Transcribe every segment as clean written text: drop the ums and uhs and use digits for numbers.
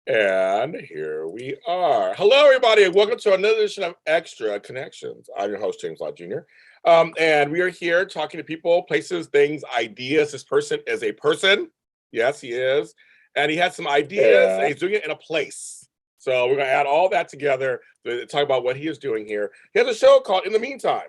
And here we are. Hello, everybody, and welcome to another edition of Extra Connections. I'm your host, James Lott Jr. And we are here talking to people, places, things, ideas. This person is a person. Yes, he is. And he has some ideas, and he's doing it in a place. So we're going to add all that together to talk about what he is doing here. He has a show called In the Meantime.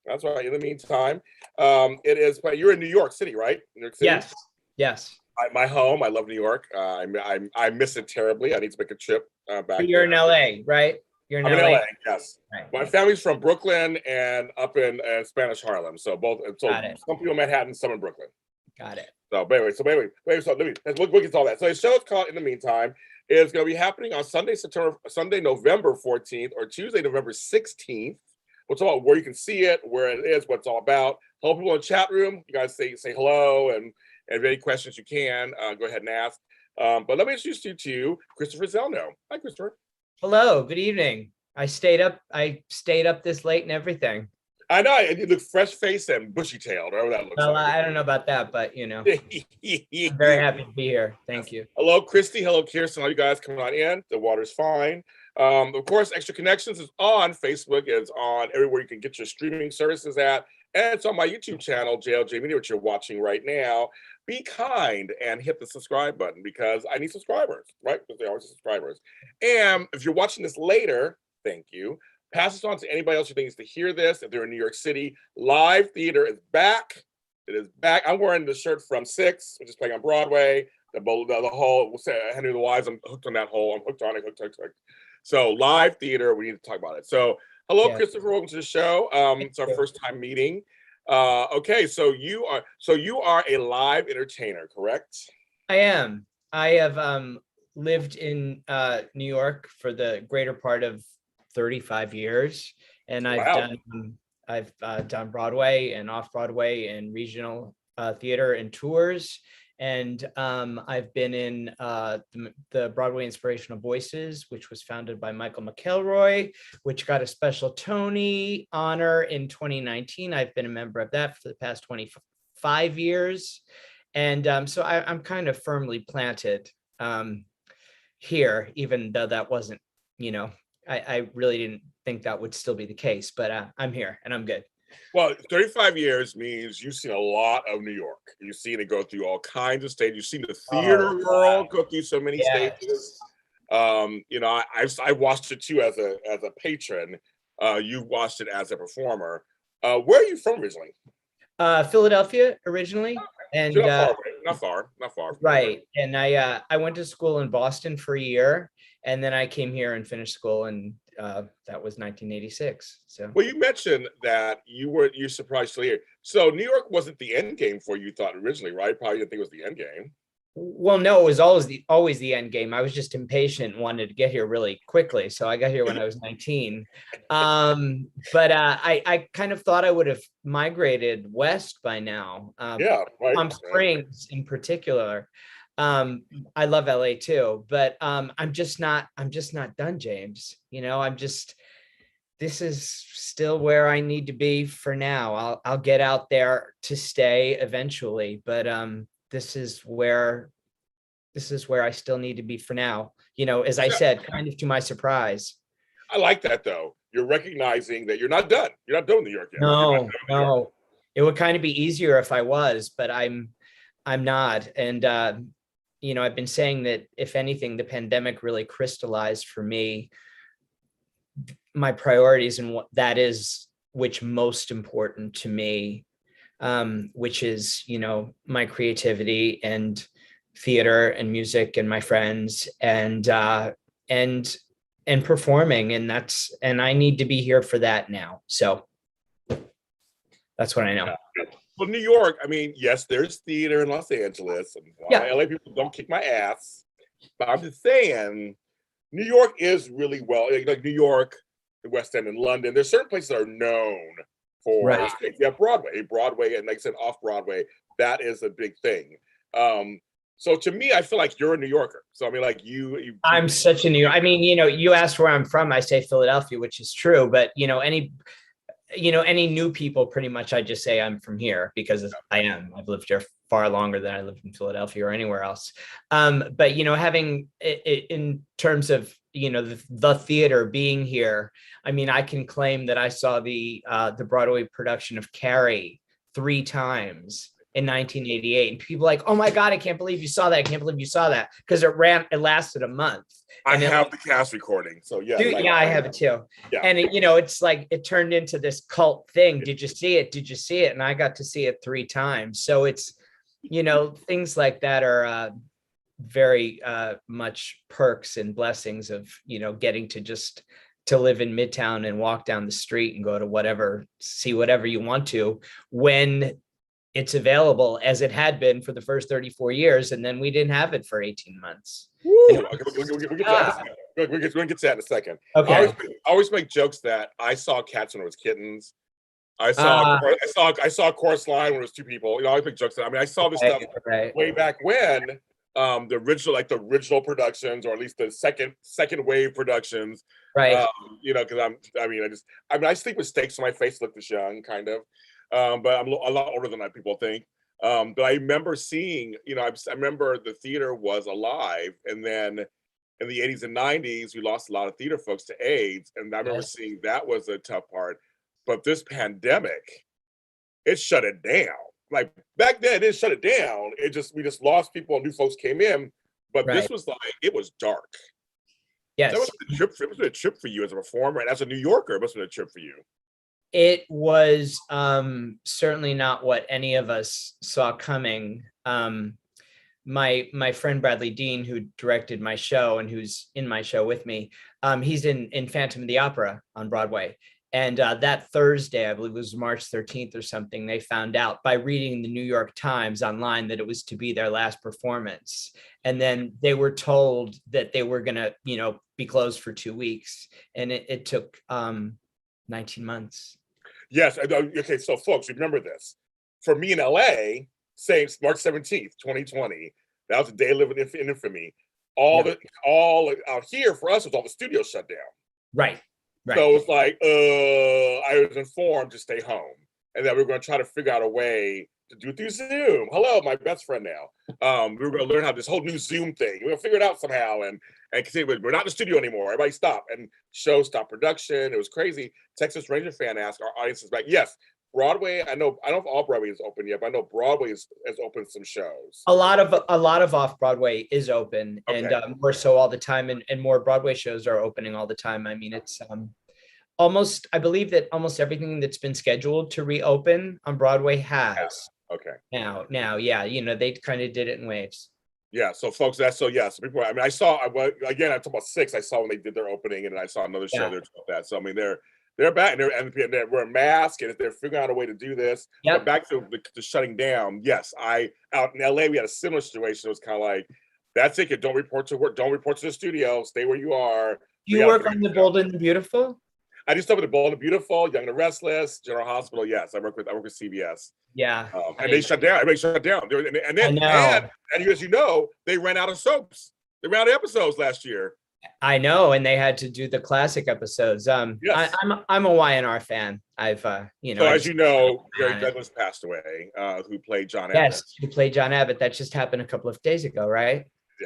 That's right, In the Meantime. It is, but you're in New York City, right? New York City? Yes, yes. My home. I love New York. I miss it terribly. I need to make a trip back. But you're in LA, right? You're in I'm LA. in LA. Yes, Right. my family's from Brooklyn and up in Spanish Harlem. So both. So Got it. some people in Manhattan, some in Brooklyn. Got it. So anyway, so let's look at all that. So the show is called In the Meantime. It's going to be happening on Sunday, November 14th, or Tuesday, November 16th. We'll talk about where you can see it, where it is, what it's all about. Hello, people in the chat room. You guys say hello, and if any questions you can, go ahead and ask. But let me introduce you to Christopher Zelno. Hi, Christopher. Hello. Good evening. I stayed up this late and everything. I know you look fresh-faced and bushy-tailed, whatever that looks Well, like. I don't know about that, but I'm very happy to be here. Thank you. Hello, Christy. Hello, Kirsten. All you guys coming on in. The water's fine. Of course, Extra Connections is on Facebook. It's on everywhere you can get your streaming services at. And it's on my YouTube channel, JLJ Media, which you're watching right now. Be kind and hit the subscribe button because I need subscribers, right? Because they always subscribers. And if you're watching this later, thank you. Pass this on to anybody else who thinks to hear this. If they're in New York City, live theater is back. It is back. I'm wearing the shirt from Six, which is playing on Broadway. The whole, we'll say Henry the Wise, I'm hooked on that whole, I'm hooked on it, hooked. So live theater, we need to talk about it. So hello, yeah. Christopher, welcome to the show. It's our first time meeting. Okay, so you are a live entertainer, correct? I am. I have lived in New York for the greater part of 35 years, and I've done Broadway and off-Broadway and regional theater and tours. And I've been in the Broadway Inspirational Voices, which was founded by Michael McElroy, which got a special Tony honor in 2019. I've been a member of that for the past 25 years. And so I'm kind of firmly planted here, even though that wasn't, I really didn't think that would still be the case, but I'm here and I'm good. Well, 35 years means you've seen a lot of New York. You've seen it go through all kinds of stages. You've seen the theater world go through so many stages. I watched it too as a patron. You watched it as a performer. Where are you from originally? Philadelphia originally. And not far. Right. And I went to school in Boston for a year, and then I came here and finished school, and that was 1986. So well, you mentioned that you're surprised to hear. So New York wasn't the end game for you, thought originally, right? Probably didn't think it was the end game. Well, no, it was always the end game. I was just impatient, wanted to get here really quickly. So I got here when I was 19. But I kind of thought I would have migrated west by now. Right. Palm Springs in particular. I love LA too, but I'm just not done, James. This is still where I need to be for now. I'll get out there to stay eventually, but this is where I still need to be for now. As I said, kind of to my surprise. I like that though. You're recognizing that you're not done. You're not done with New York yet. No. It would kind of be easier if I was, but I'm not. And I've been saying that if anything, the pandemic really crystallized for me my priorities and what that is, which most important to me. Which is, my creativity and theater and music and my friends and performing. And I need to be here for that now. So that's what I know. Yeah. Well, New York, I mean, yes, there's theater in Los Angeles. And LA people don't kick my ass. But I'm just saying, New York is really like New York, the West End and London. There's certain places that are known for Broadway, and like I said, off Broadway, that is a big thing. So to me, I feel like you're a New Yorker. So I mean, like I'm such a New Yorker. I mean, you asked where I'm from. I say Philadelphia, which is true. But any new people, pretty much I just say I'm from here because I am. I've lived here far longer than I lived in Philadelphia or anywhere else. But having in terms of the theater being here, I mean, I can claim that I saw the Broadway production of Carrie 3 times in 1988, and people like, oh my God, I can't believe you saw that. I can't believe you saw that, because it lasted a month. I have the cast recording, so yeah. Dude, yeah, I have it too. Yeah. And it's like it turned into this cult thing. Did you see it? Did you see it? And I got to see it 3 times. So it's, things like that are very much perks and blessings of, getting to live in Midtown and walk down the street and go to see whatever you want to when it's available, as it had been for the first 34 years. And then we didn't have it for 18 months. We'll get to that in a second. Okay. I always make jokes that I saw Cats when it was kittens. I saw Chorus Line when it was 2 people. I always make jokes that, I mean, I saw this stuff way back when, the original productions, or at least the second wave productions. Right. Because I sleep with steaks on my face, look this young, kind of. But I'm a lot older than people think. But I remember seeing, I remember the theater was alive, and then in the 80s and 90s, we lost a lot of theater folks to AIDS, and I remember seeing that was a tough part. But this pandemic, it shut it down. Like back then, it didn't shut it down. We just lost people, and new folks came in. But this was it was dark. Yes, that was a trip for you as a performer, and as a New Yorker, it must have been a trip for you. It was certainly not what any of us saw coming. My friend Bradley Dean, who directed my show and who's in my show with me, he's in Phantom of the Opera on Broadway. And that Thursday, I believe it was March 13th or something, they found out by reading the New York Times online that it was to be their last performance. And then they were told that they were going to, be closed for 2 weeks. And it took 19 months. Yes. Okay. So folks, remember this. For me in LA, say March 17th, 2020, that was the day living in infamy. All out here for us was all the studios shut down. Right. So it's like, I was informed to stay home, and then we were going to try to figure out a way to do it through Zoom. Hello, my best friend now. We were going to learn how this whole new Zoom thing. We're going to figure it out somehow, and continue. We're not in the studio anymore. Everybody stop, and show stop production. It was crazy. Texas Ranger fan asked our audiences back. Yes, Broadway. I don't know if all Broadway is open yet, but I know Broadway has opened some shows. A lot of off Broadway is open, and more so all the time, and more Broadway shows are opening all the time. I mean, it's I believe that almost everything that's been scheduled to reopen on Broadway has. Yeah. Okay. Now, yeah, they kind of did it in waves. Yeah. So folks, so people. I mean, I talked about 6. I saw when they did their opening, and then I saw another show there about that. So I mean, they're back, and they're wearing masks, and they're figuring out a way to do this. Yep. But back to the shutting down. Yes, out in LA, we had a similar situation. It was kind of like, that's it. Don't report to work. Don't report to the studio. Stay where you are. You work on The Bold and the Beautiful? I do stuff with The Bold and the Beautiful, Young and the Restless, General Hospital. Yes, I work with CBS. Yeah, and they shut down. Everybody shut down. And then, as you know, they ran out of soaps. They ran out of episodes last year. I know, and they had to do the classic episodes. Yes. I'm a YNR fan. I've So as you know, Gary Douglas passed away, who played John Abbott. Yes, who played John Abbott. That just happened a couple of days ago, right?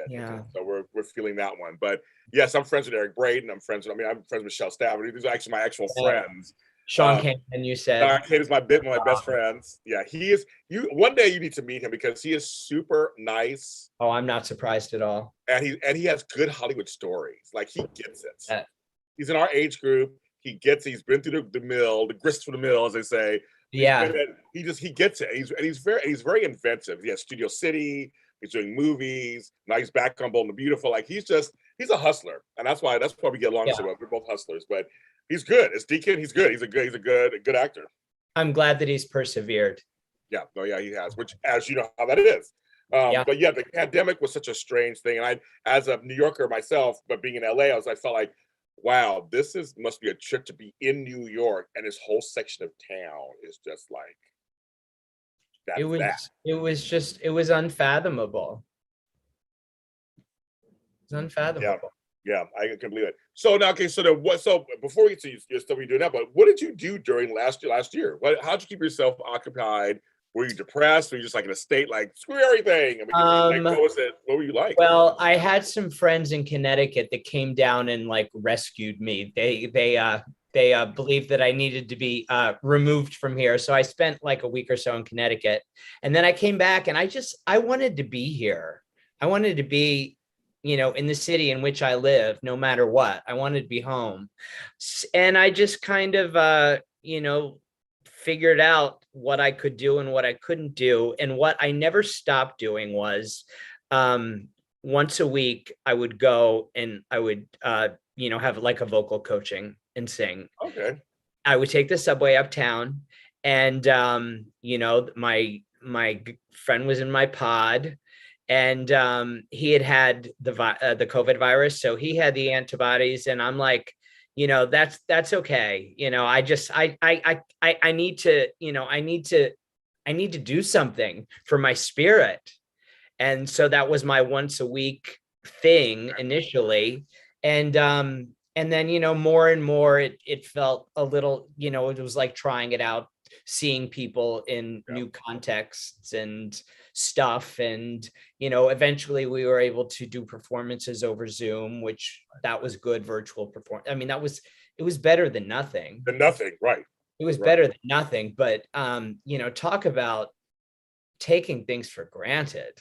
Yeah. So we're feeling that one. But yes, I'm friends with Eric Braden. I'm friends with Michelle Stafford. These are actually my actual friends. Sean Cain, you said. Sean Cain is one of my best friends. Yeah, he is. One day you need to meet him because he is super nice. Oh, I'm not surprised at all. And he has good Hollywood stories. Like, he gets it. He's in our age group. He gets it. He's been through the mill, the grist for the mill, as they say. Yeah. He gets it. He's very inventive. He has Studio City. He's doing movies. Now he's back on Bold and the Beautiful. Like, he's a hustler, and that's why we get along so well. We're both hustlers, but he's good. As Deacon, he's good. He's a good actor. I'm glad that he's persevered. Yeah, he has. Which, as you know, how that is. But yeah, the pandemic was such a strange thing, and I, as a New Yorker myself, but being in LA, I felt like, wow, must be a trip to be in New York, and this whole section of town is just like. It was unfathomable. It's unfathomable. Yeah, I can believe it. So now, okay, so then what? So before we get to your stuff you're doing now, but what did you do during last year? How'd you keep yourself occupied? Were you depressed? Were you just like in a state like screw everything? I mean, like, what was it? What were you like? Well, I had some friends in Connecticut that came down and like rescued me. They believed that I needed to be removed from here, so I spent like a week or so in Connecticut, and then I came back, and I wanted to be here. I wanted to be, in the city in which I live, no matter what. I wanted to be home, and I just kind of figured out what I could do and what I couldn't do, and what I never stopped doing was. Once a week I would go and I would have like a vocal coaching and sing. Okay. I would take the subway uptown, and my friend was in my pod, and he had the COVID virus, so he had the antibodies, and I'm like, that's okay. I need to, I need to do something for my spirit. And so that was my once a week thing initially. And then, more and more it felt a little, it was like trying it out, seeing people in new contexts and stuff. And, eventually we were able to do performances over Zoom, which that was good virtual performance. I mean, it was better than nothing. Right. It was better than nothing. But, talk about taking things for granted.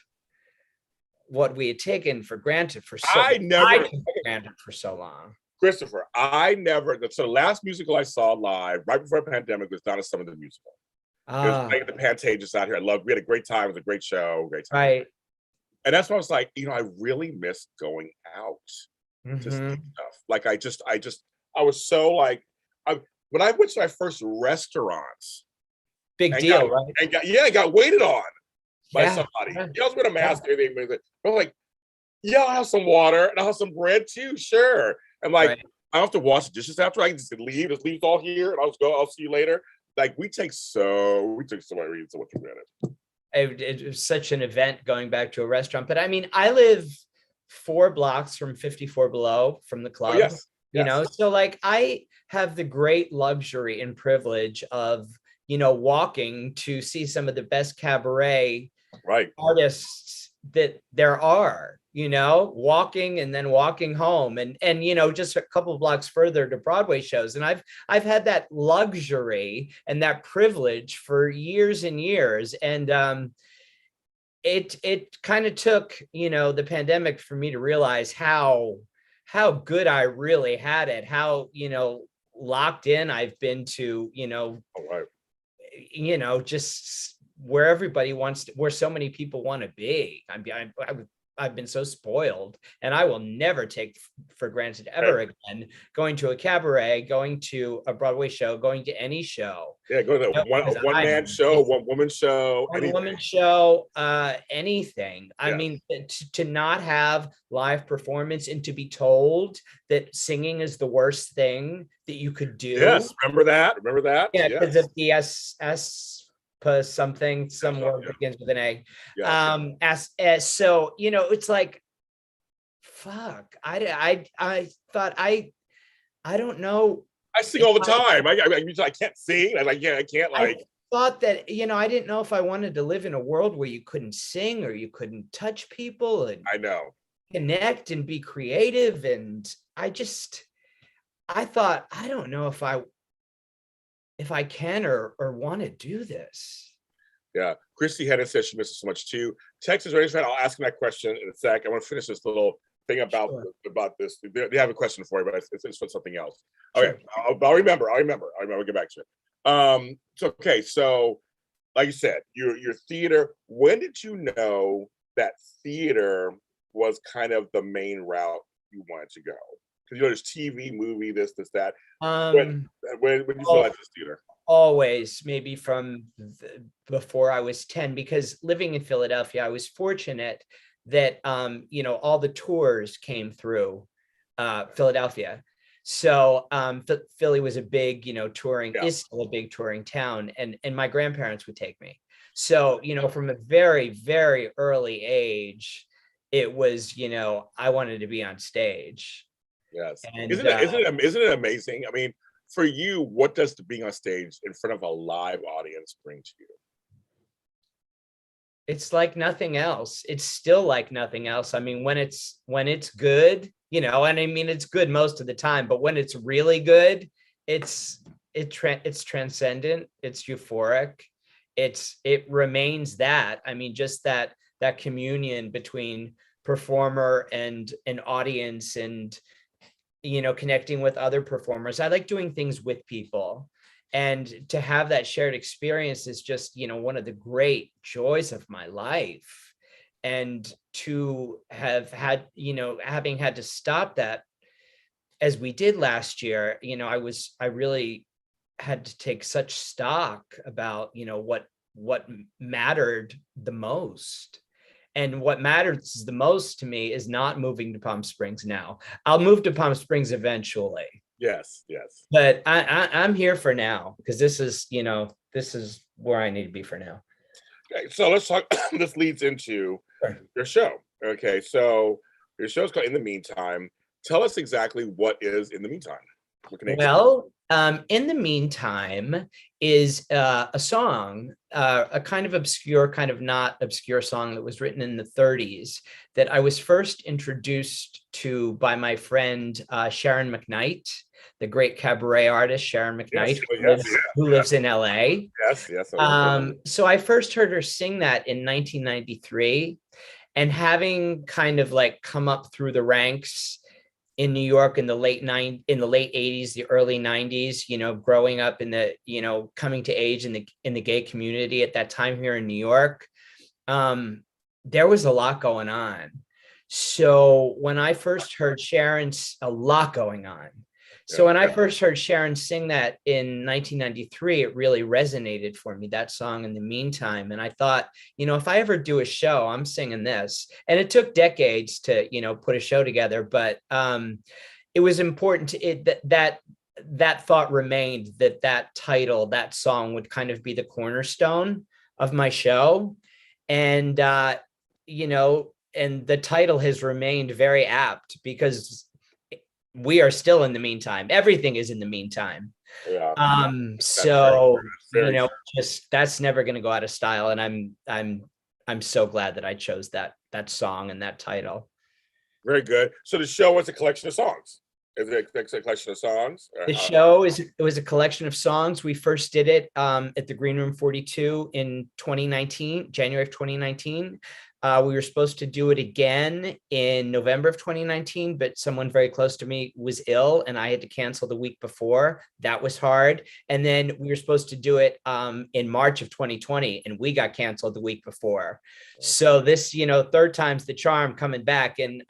What we had taken for granted for so long. Christopher, so the last musical I saw live right before the pandemic was Donna Summer the musical. It was playing at the Pantages out here. We had a great time. It was a great show, great time. Right. And that's why I was like, I really miss going out to see stuff. Like I was so like, when I went to my first restaurants. Big deal, right? I got waited on by somebody. I was with a mask and everything. But I'm like, I'll have some water and I'll have some bread too, sure. And like, I don't have to wash the dishes after. I can just leave. Just leave it all here, and I'll see you later. Like we take so much for granted. It was such an event going back to a restaurant. But I mean, I live 4 blocks from 54 Below from the club. Oh, yes. So like I have the great luxury and privilege of walking to see some of the best cabaret artists that there are, walking and then walking home and just a couple of blocks further to Broadway shows. And I've had that luxury and that privilege for years and years. And it kind of took, the pandemic for me to realize how good I really had it, how, locked in I've been to, just where everybody where so many people want to be. I've been so spoiled, and I will never take for granted ever again going to a cabaret, going to a Broadway show, going to any show. Yeah, go to one man show, one woman show, anything. I mean, to not have live performance and to be told that singing is the worst thing that you could do. Yes, remember that? Yeah, because of the something, some word begins with an A. So it's like, fuck. I thought I don't know. I sing all the time. I can't sing. I can't like. I thought that I didn't know if I wanted to live in a world where you couldn't sing or you couldn't touch people and I know connect and be creative. And I thought, I don't know if I can or want to do this. Yeah. Christy Hennon says she misses so much too. Texas Rangers fan, I'll ask him that question in a sec. I want to finish this little thing about this. They have a question for you, but it's for something else. Okay. Sure. I'll remember. I'll get back to it. Okay. So like you said, your theater, when did you know that theater was kind of the main route you wanted to go? Because there's TV, movie, this, that. When you saw this theater? Always, maybe from before I was 10, because living in Philadelphia, I was fortunate that all the tours came through Philadelphia. So Philly was a big, touring, is still a big touring town, and my grandparents would take me. So, from a very, very early age, it was, I wanted to be on stage. Yes. And Isn't it amazing? I mean, for you, what does being on stage in front of a live audience bring to you? it's like nothing else. It's still like nothing else. I mean, when it's good, and I mean it's good most of the time, but when it's really good, it's transcendent, it's euphoric. It remains that. I mean, just that communion between performer and an audience, and connecting with other performers. I like doing things with people, and to have that shared experience is just one of the great joys of my life. And to have had having had to stop that as we did last year, I really had to take such stock about what mattered the most. And what matters the most to me is not moving to Palm Springs now. I'll move to Palm Springs eventually, Yes, yes. but I'm here for now, because this is where I need to be for now. Okay, so let's talk. This leads into your show. Okay, so your show's called In the Meantime. Tell us exactly what is In the Meantime. Well, In the Meantime is a song, a kind of obscure, kind of not obscure song that was written in the 30s, that I was first introduced to by my friend Sharon McKnight, the great cabaret artist Sharon McKnight, who lives in LA. Yes, yes. So I first heard her sing that in 1993, and having kind of like come up through the ranks in New York in the late 80s, the early 90s, growing up in the, coming to age in the gay community at that time here in New York, there was a lot going on. So when I first heard Sharon's, a lot going on. So when I first heard Sharon sing that in 1993, it really resonated for me, that song In the Meantime. And I thought, if I ever do a show, I'm singing this. And it took decades to, put a show together, but it was important to that thought remained, that title, that song would kind of be the cornerstone of my show. And, and the title has remained very apt, because we are still in the meantime. Everything is in the meantime. Yeah. So just that's never going to go out of style. And I'm so glad that I chose that song and that title. Very good. So the show was a collection of songs. Is it a collection of songs? The show was a collection of songs. We first did it at the Green Room 42 in 2019, January of 2019. We were supposed to do it again in November of 2019, but someone very close to me was ill and I had to cancel the week before. That was hard. And then we were supposed to do it in March of 2020, and we got canceled the week before. So this, third time's the charm coming back. And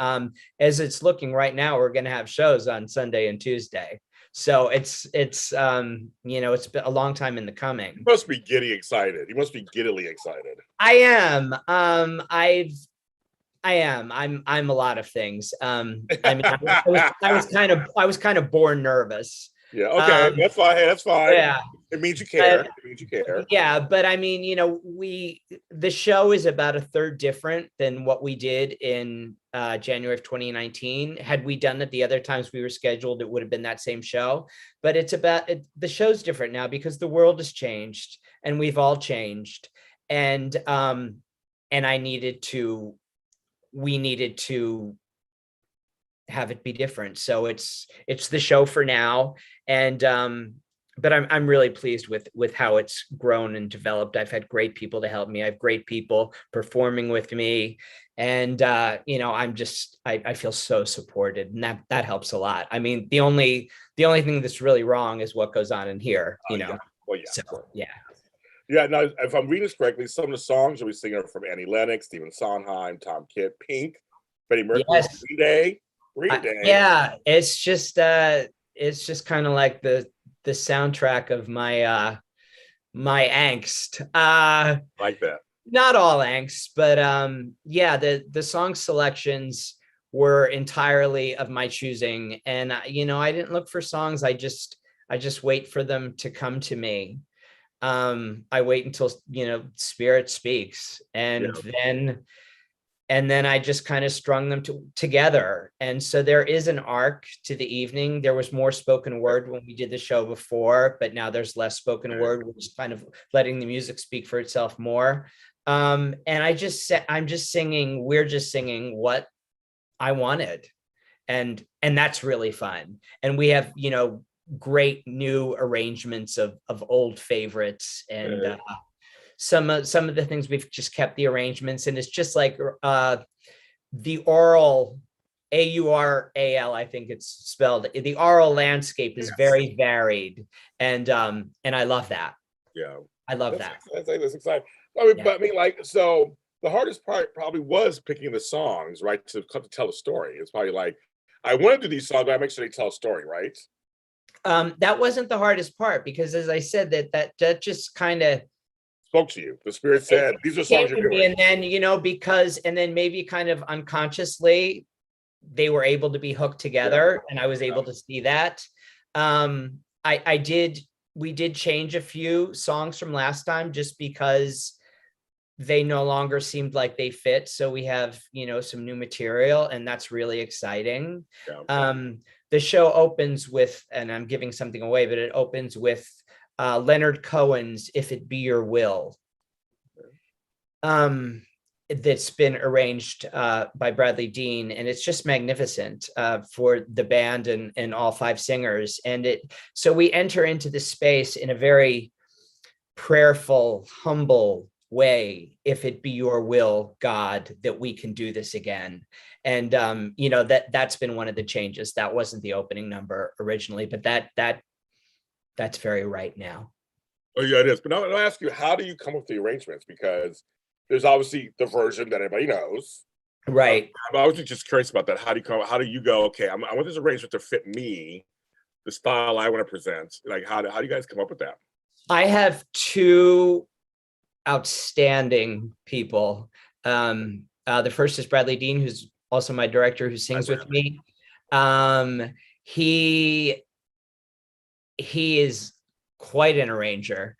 as it's looking right now, we're going to have shows on Sunday and Tuesday. So it's been a long time in the coming. You must be giddy excited. You must be giddily excited. I am. I am. I'm a lot of things. I mean, I was kind of born nervous. Yeah. Okay. That's fine. Hey, that's fine. Yeah. It means you care. It means you care. Yeah, but I mean, the show is about a third different than what we did in January of 2019. Had we done it the other times we were scheduled, it would have been that same show. But the show's different now because the world has changed and we've all changed. And we needed to have it be different. So it's the show for now. And but I'm really pleased with how it's grown and developed. I've had great people to help me. I have great people performing with me. And I feel so supported, and that helps a lot. I mean, the only thing that's really wrong is what goes on in here, Yeah. Well, yeah. So, yeah. Yeah, now, if I'm reading this correctly, some of the songs you'll be singing are from Annie Lennox, Stephen Sondheim, Tom Kitt, Pink, Freddie Mercury, yes. Green Day. Yeah, it's just kind of like the soundtrack of my my angst. Like that. Not all angst, but yeah, the song selections were entirely of my choosing, and I didn't look for songs. I just wait for them to come to me. I wait until Spirit speaks, and then and then I just kind of strung them together. And so there is an arc to the evening. There was more spoken word when we did the show before, but now there's less spoken word, which is kind of letting the music speak for itself more. And I'm just singing, we're just singing what I wanted. And that's really fun. And we have, great new arrangements of old favorites, and some of the things we've just kept the arrangements, and it's just like the aural, AURAL, I think it's spelled. The aural landscape is very varied, and I love that. Yeah, I love that. That's exciting. But I mean, like, so the hardest part probably was picking the songs, right, to tell a story. It's probably like, I want to do these songs, but I make sure they tell a story, right? That wasn't the hardest part, because as I said, that just kind of spoke to you. The spirit said, these are songs you're doing. And then, and then maybe kind of unconsciously, they were able to be hooked together, and I was able to see that. We did change a few songs from last time just because they no longer seemed like they fit. So we have, some new material, and that's really exciting. The show opens with, and I'm giving something away, but it opens with Leonard Cohen's "If It Be Your Will." That's been arranged by Bradley Dean, and it's just magnificent for the band and all 5 singers. And so we enter into this space in a very prayerful, humble way. If it be your will, God, that we can do this again. And that's been one of the changes. That wasn't the opening number originally, but that's very right now. Oh yeah, it is. But I'll ask you, how do you come up with the arrangements? Because there's obviously the version that everybody knows, right? I was just curious about that. How do you go, okay, I want this arrangement to fit me, the style I want to present? Like, how do you guys come up with that? I have 2 outstanding people. The first is Bradley Dean, who's also my director, who sings with me. He is quite an arranger.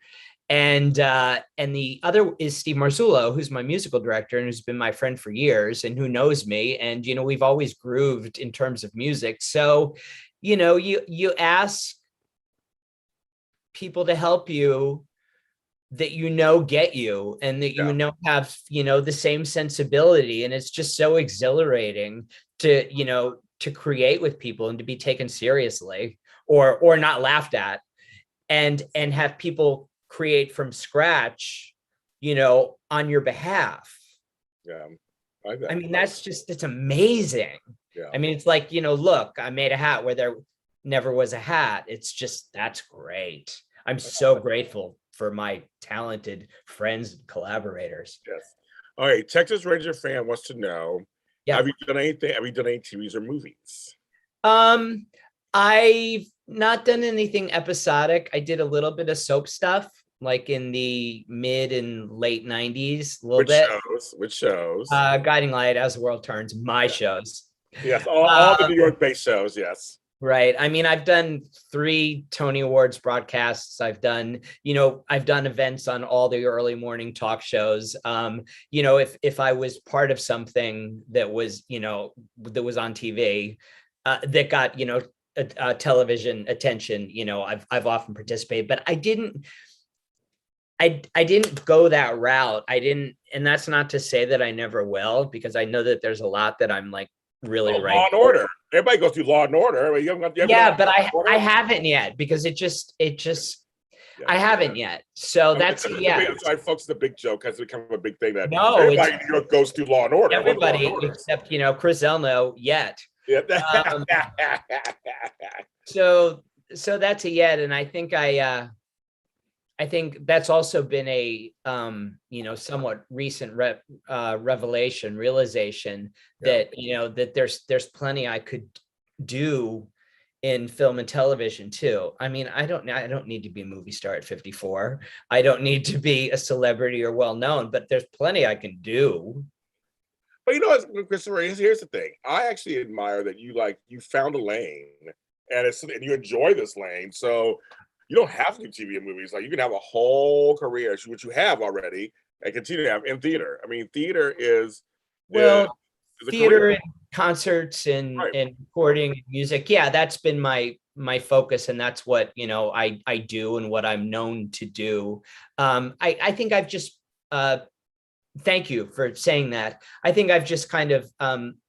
And the other is Steve Marzullo, who's my musical director and who's been my friend for years and who knows me. And, we've always grooved in terms of music. So, you ask people to help you that get you, and that have the same sensibility, and it's just so exhilarating to to create with people and to be taken seriously or not laughed at, and have people create from scratch on your behalf. I mean, it's amazing. I mean, it's like, look, I made a hat where there never was a hat. It's just, that's great. I'm so grateful for my talented friends and collaborators. Yes. All right. Texas Ranger fan wants to know, have you done anything? Have you done any TVs or movies? I've not done anything episodic. I did a little bit of soap stuff, like in the mid and late 90s, a little bit. Which shows? Guiding Light, As the World Turns, my shows. Yes, all the New York-based shows, yes. Right. I mean, I've done 3 Tony Awards broadcasts. I've done events on all the early morning talk shows. If I was part of something that was, that was on TV, that got, television attention, I've often participated, but I didn't go that route. And that's not to say that I never will, because I know that there's a lot that I'm like really right. Law and Order. Everybody goes through Law and Order. But I haven't yet, because I haven't yet. So that's Sorry, folks, the big joke has become a big thing that everybody in New York goes through Law and Order. Everybody except Chris Zelno yet. Yeah. So that's a yet, and I think that's also been a somewhat recent realization that that there's plenty I could do in film and television too. I mean, I don't need to be a movie star at 54. I don't need to be a celebrity or well known, but there's plenty I can do. But Christopher, here's the thing. I actually admire that you found a lane and you enjoy this lane. So you don't have to do TV and movies. Like, you can have a whole career, which you have already, and continue to have in theater. I mean, theater is Well, is a theater career. and concerts and Right. recording music. Yeah, that's been my focus, and that's what I do and what I'm known to do. I think I've just thank you for saying that. I think I've just kind of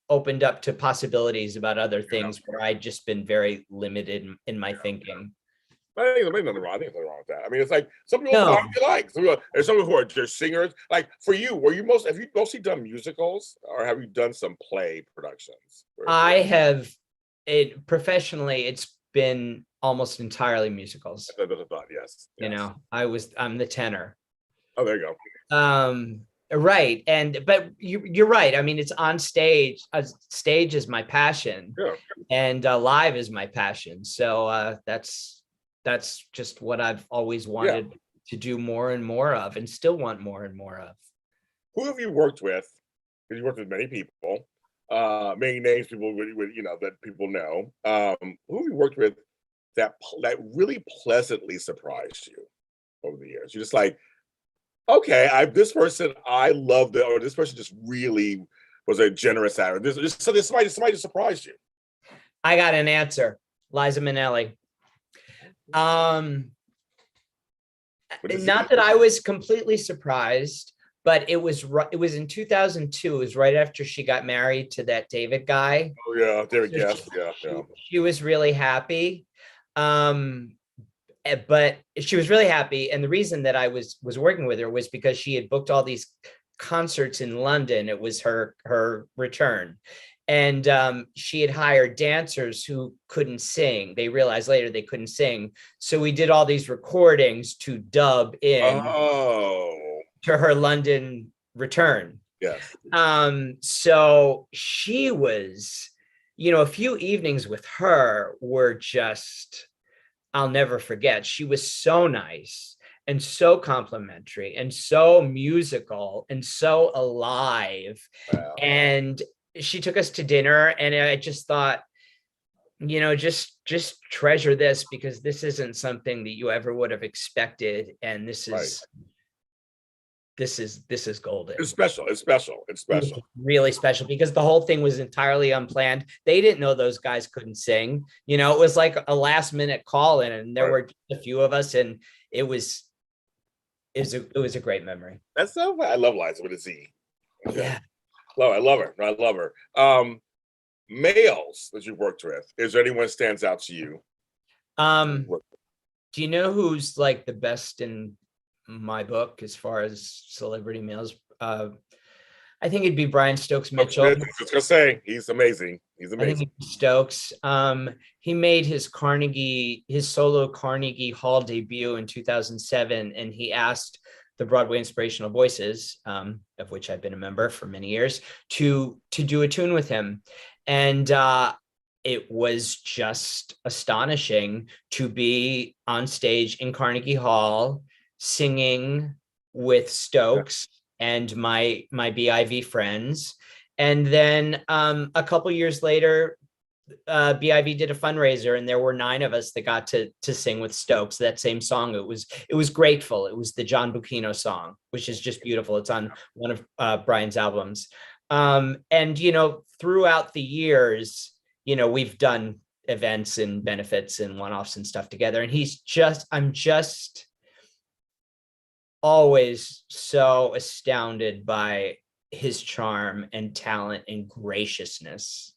opened up to possibilities about other Yeah. things where I've just been very limited in my thinking. I think there's nothing wrong. I think there's nothing wrong with that. I mean, it's like some people No, find what they like. There's some people who are just singers. Like for you, have you mostly done musicals or have you done some play productions? I have it professionally. It's been almost entirely musicals. That's what I thought. Yes. Yes. I'm the tenor. Oh, there you go. Right. But you're right. I mean, it's on stage. Stage is my passion, Yeah. and live is my passion. So that's just what I've always wanted to do more and more of, and still want more and more of. Who have you worked with? Because you worked with many people, many names people that people know. Who have you worked with that really pleasantly surprised you over the years? You're just like, okay, this person I loved it, or this person just really was a generous actor. Somebody just surprised you. I got an answer. Liza Minnelli. Not that I was completely surprised, but it was in 2002. It was right after she got married to that David guy. Oh yeah, David Guest. She was really happy. But she was really happy, and the reason that I was working with her was because she had booked all these concerts in London. It was her return, and she had hired dancers who couldn't sing. They realized later they couldn't sing, so we did all these recordings to dub in to her London return. Yes. So she was, a few evenings with her were just, I'll never forget. She was so nice and so complimentary and so musical and so alive. Wow. And she took us to dinner, and I just thought, just treasure this, because this isn't something that you ever would have expected. And this is golden. It's special. It's really special, because the whole thing was entirely unplanned. They didn't know those guys couldn't sing. It was like a last minute call in, and there were just a few of us, and it was a great memory. That's so fun. I love Liza with a Z. Okay. Yeah. I love her. Males that you've worked with, is there anyone stands out to you? Do you know who's like the best in my book as far as celebrity males? I think it'd be Brian Stokes Mitchell. I was just gonna say, he's amazing. I think Stokes. He made his solo Carnegie Hall debut in 2007, and he asked the Broadway Inspirational Voices, of which I've been a member for many years, to do a tune with him. And it was just astonishing to be on stage in Carnegie Hall singing with Stokes and my BIV friends. And then a couple years later, BIV did a fundraiser, and there were 9 of us that got to sing with Stokes that same song. It was Grateful. It was the John Bucchino song, which is just beautiful. It's on one of Brian's albums. And throughout the years, we've done events and benefits and one-offs and stuff together. And I'm just always so astounded by his charm and talent and graciousness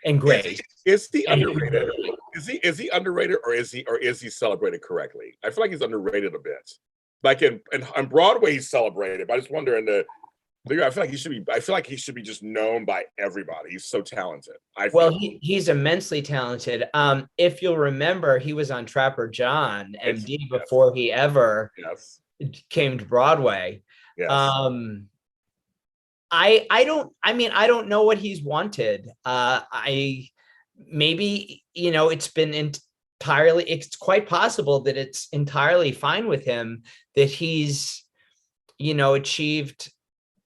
and grace. Is he underrated? Is he underrated, or is he celebrated correctly? I feel like he's underrated a bit. Like on Broadway, he's celebrated, but I just wonder I feel like he should be just known by everybody. He's so talented. He's immensely talented. If you'll remember, he was on Trapper John MD before he ever came to Broadway. Yes. I don't know what he's wanted. Maybe it's quite possible that it's entirely fine with him, that he's achieved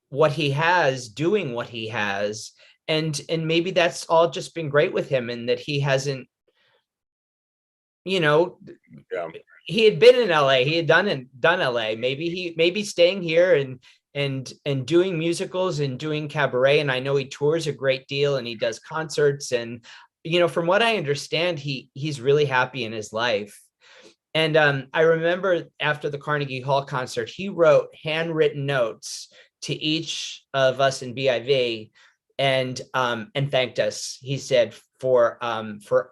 what he has, doing what he has, and maybe that's all just been great with him, and that he hasn't, he had been in LA, he had done LA, maybe staying here and doing musicals and doing cabaret. And I know he tours a great deal and he does concerts. And, from what I understand, he's really happy in his life. And I remember after the Carnegie Hall concert, he wrote handwritten notes to each of us in BIV and thanked us, he said, for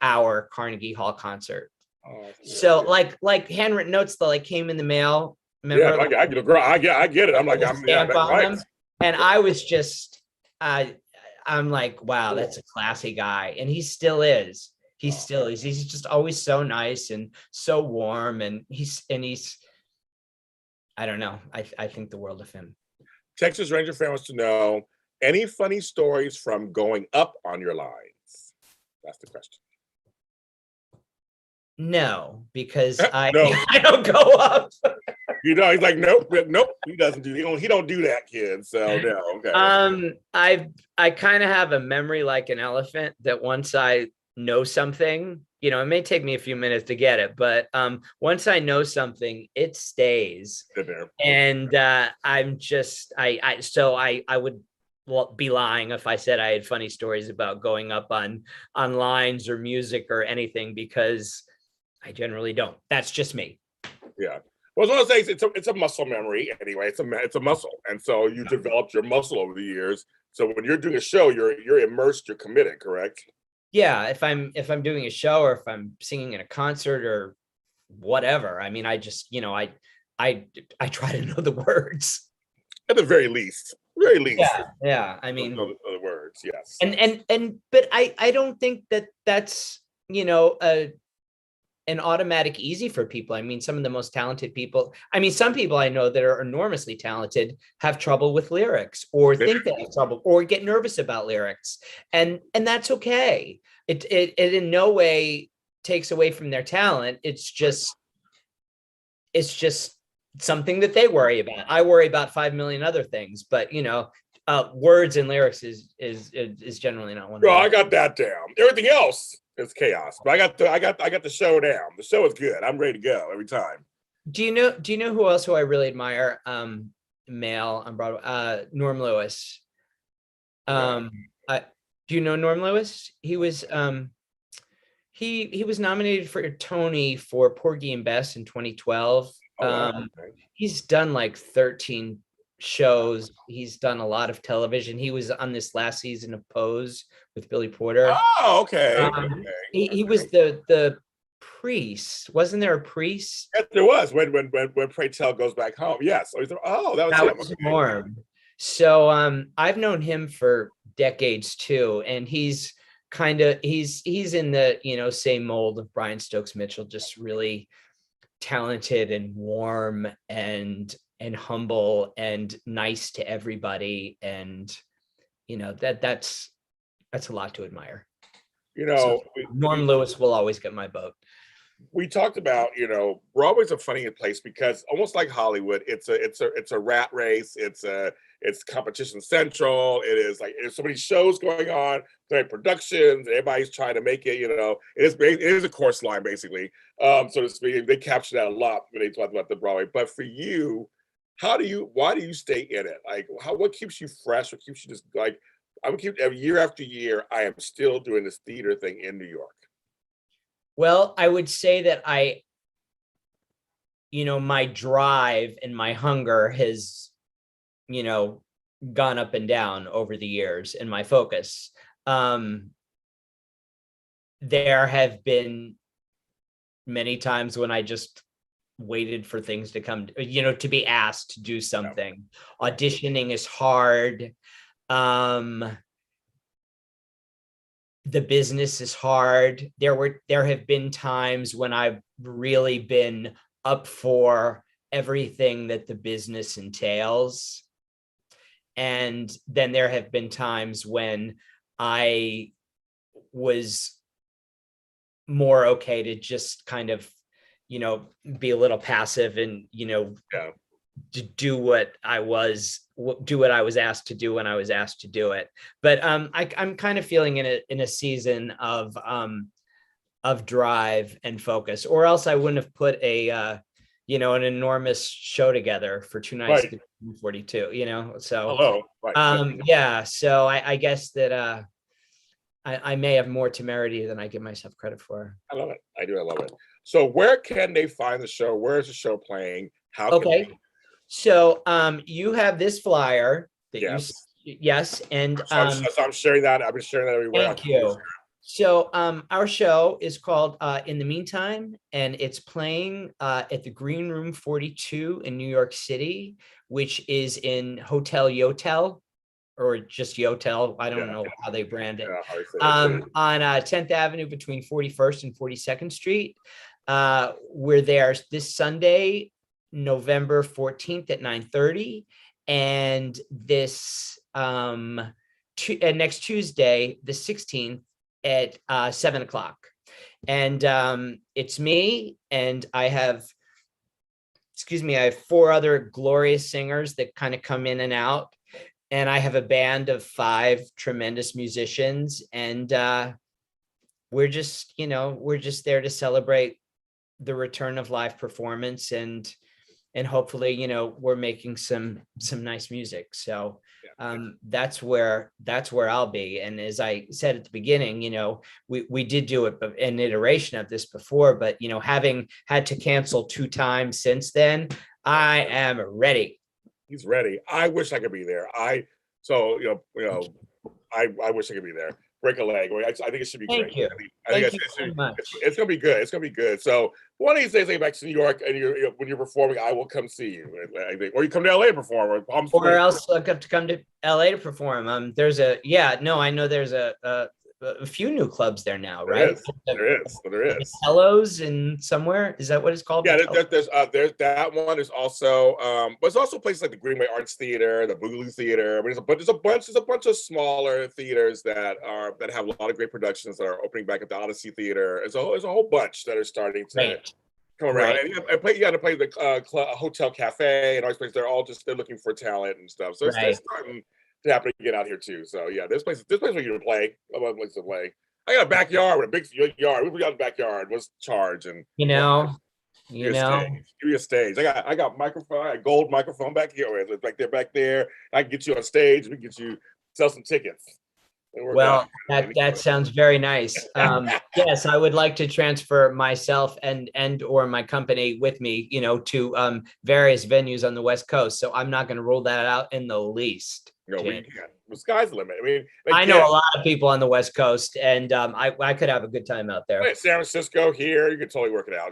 our Carnegie Hall concert. Oh, So like handwritten notes that came in the mail. Remember? Yeah, I get it. I'm like, stamp that's on right. them. And I was just, I'm like, wow, that's a classy guy. And he still is. He still is. He's just always so nice and so warm. And he's, I don't know. I think the world of him. Texas Ranger fan wants to know, any funny stories from going up on your lines? That's the question. No, because No. I don't go up. He's like, nope, he doesn't do, he don't do that, kid. So no, okay. I kind of have a memory like an elephant, that once I know something, it may take me a few minutes to get it, but once I know something, it stays. And I'm just, I would be lying if I said I had funny stories about going up on lines or music or anything, because I generally don't. That's just me. Yeah. Well, I was going to say, it's a muscle memory anyway. It's a muscle, and so you developed your muscle over the years. So when you're doing a show, you're immersed, you're committed, correct? Yeah. If I'm doing a show, or if I'm singing in a concert or whatever, I mean, I just, I try to know the words. At the very least. Yeah. I mean, know the words, yes. But I don't think that's an automatic easy for people. I mean, some of the most talented people, some people I know that are enormously talented have trouble with lyrics, or think they have trouble, or get nervous about lyrics. And that's okay. It in no way takes away from their talent. It's just something that they worry about. I worry about 5 million other things, but words and lyrics is generally not one of them. I got that down. Everything else is chaos, but I got the show down. The show is good. I'm ready to go every time. Do you know who I really admire? Male on Broadway, Norm Lewis. Do you know Norm Lewis? He was he was nominated for a Tony for Porgy and Bess in 2012. Okay. He's done like 13 shows. He's done a lot of television. He was on this last season of Pose with Billy Porter. Oh, okay. He was the priest. Wasn't there a priest? Yes, there was when Pray Tell goes back home. Yes. Oh, that was Norm. So I've known him for decades too, and he's in the same mold of Brian Stokes Mitchell, just really talented and warm and humble and nice to everybody, and that's a lot to admire. So Norm Lewis will always get my vote. We talked about, Broadway's a funny place because almost like Hollywood, it's a rat race. It's competition central. It is like, there's so many shows going on, there are productions, everybody's trying to make it, it is a course line basically, so to speak. They capture that a lot when they talk about the Broadway. But for you, why do you stay in it? Like, what keeps you fresh? What keeps you just like, year after year, I am still doing this theater thing in New York? Well, I would say that my drive and my hunger has, gone up and down over the years, and my focus. There have been many times when I just waited for things to come, to be asked to do something. Yeah. Auditioning is hard. The business is hard. There have been times when I've really been up for everything that the business entails. And then there have been times when I was more okay to just kind of, be a little passive and, to do what I was asked to do when I was asked to do it. But I'm kind of feeling in a season of drive and focus, or else I wouldn't have put a an enormous show together for 2 nights Right. at the 42, so Hello. Right. yeah, so I guess that I may have more temerity than I give myself credit for. I love it. I do. I love it. So where can they find the show? Where is the show playing? How can Okay, so you have this flyer that Yes. yes, and So I'm sharing that. I've been sharing that everywhere. thank you. So our show is called In the Meantime, and it's playing at the Green Room 42 in New York City, which is in Hotel YOTEL, or just YOTEL. I don't know how they brand it. On 10th Avenue between 41st and 42nd Street. We're there this Sunday, November 14th at 9:30, and this and next Tuesday, the 16th at 7:00. And it's me, and I have 4 other glorious singers that kind of come in and out. And I have a band of 5 tremendous musicians, and we're just there to celebrate the return of live performance, and hopefully, we're making some nice music. So that's where I'll be. And as I said at the beginning, we did do an iteration of this before, but having had to cancel 2 times since then, I am ready. He's ready. I wish I could be there. I wish I could be there. Break a leg. I think it should be great. Thank you. Thank you so much. It's gonna be good. It's gonna be good. So one of these days, I get back to New York, and when you're performing, I will come see you. I think, or you come to LA to perform, or else I'll have to come to LA to perform. I know there's a few new clubs there now, right? There is. Hellos in somewhere. Is that what it's called? Yeah, there's that one. There's also but there's also places like the Greenway Arts Theater, the Boogaloo Theater. I mean, there's a bunch of smaller theaters that have a lot of great productions that are opening back at the Odyssey Theater. There's a whole bunch that are starting to come around. Right. And you got to play the Hotel Cafe and all these places. They're looking for talent and stuff. So it's starting to happen again out here too. So yeah, this place where you can play. I love places to play. I got a backyard with a big yard. We got a backyard. What's the charge? And give me a stage. I got microphone. I got gold microphone back here. It's back there. I can get you on stage. We can get you sell some tickets. Well, that sounds very nice. Yes, I would like to transfer myself and or my company with me, to various venues on the West Coast. So I'm not going to rule that out in the least. No, we can. The sky's the limit. I mean, I know a lot of people on the West Coast, and I could have a good time out there. San Francisco, here, you can totally work it out.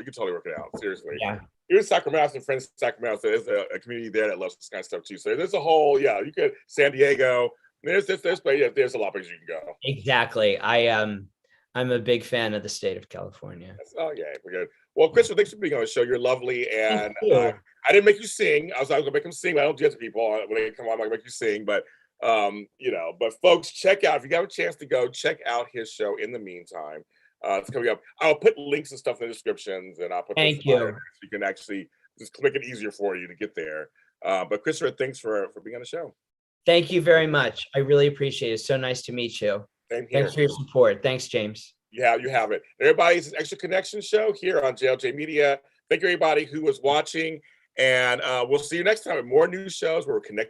Seriously. Yeah. Even Sacramento, some friends in Sacramento. So there's a community there that loves this kind of stuff too. So there's a whole, you could San Diego. There's a lot of places you can go. Exactly. I'm a big fan of the state of California. Oh yeah, we're good. Well, Christopher, thanks for being on the show. You're lovely, and I didn't make you sing. I was gonna make them sing, but I don't do that to people when they come on. I'm gonna make you sing, but but folks, check out if you have a chance to go. Check out his show. In the Meantime, it's coming up. I'll put links and stuff in the descriptions, and I'll put. Thank you. So you can actually just make it easier for you to get there. But Christopher, thanks for being on the show. Thank you very much. I really appreciate it. It's so nice to meet you. Same here. Thanks for your support. Thanks, James. Yeah, you have it. Everybody's Extra Connection show here on JLJ Media. Thank you, everybody who was watching, and we'll see you next time with more new shows where we're connecting.